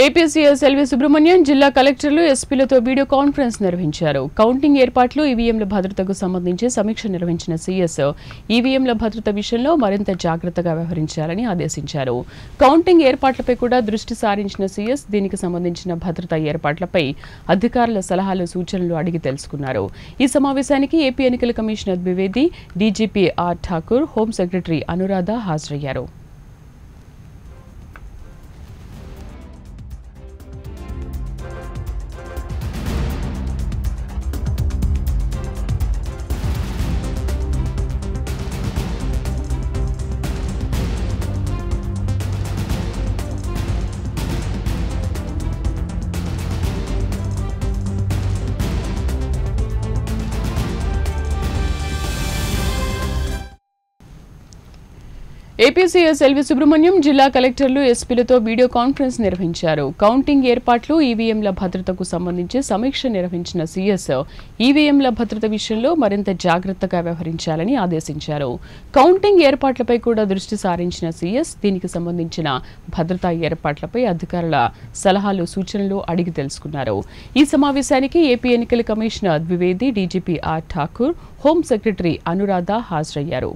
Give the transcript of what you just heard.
APCS L V Subrahmanyam జిల్లా కలెక్టర్లు ఎస్పీలతో వీడియో కాన్ఫరెన్స్ నిర్వహించారు. కౌంటింగ్ ఏర్పాట్లు ఈవీఎంల భద్రతకు సంబంధించి సమీక్ష నిర్వహించిన సీఎస్ ఈవీఎంల భద్రత విషయంలో మరింత జాగ్రత్తగా వ్యవహరించాలని ఆదేశించారు. కౌంటింగ్ ఏర్పాట్లపై కూడా దృష్టి సారించిన సీఎస్ దీనికి సంబంధించిన భద్రతా ఏర్పాట్లపై అధికారుల సలహాలు సూచనలు అడిగి తెలుసుకున్నారు. ఈ సమావేశానికి ఏపీ ఎన్నికల commissioner Dwivedi, DGP R Thakur, home secretary Anuradha హాజరయ్యారు. ఏపీసీఎస్ ఎల్వి సుబ్రహ్మణ్యం జిల్లా కలెక్టర్లు ఎస్పీలతో వీడియో కాన్ఫరెన్స్ నిర్వహించారు. కౌంటింగ్ ఏర్పాట్లు ఈవీఎంల భద్రతకు సంబంధించి సమీక్ష నిర్వహించిన సీఎస్ ఈవీఎంల భద్రత విషయంలో మరింత జాగ్రత్తగా వ్యవహరించాలని ఆదేశించారు. కౌంటింగ్ ఏర్పాట్లపై కూడా దృష్టి సారించిన సీఎస్ దీనికి సంబంధించిన భద్రతా ఏర్పాట్లపై అధికారుల సలహాలు సూచనలు అడిగి తెలుసుకున్నారు. ఈ సమావేశానికి ఏపీ ఎన్నికల commissioner Dwivedi, DGP R Thakur, home secretary Anuradha హాజరయ్యారు.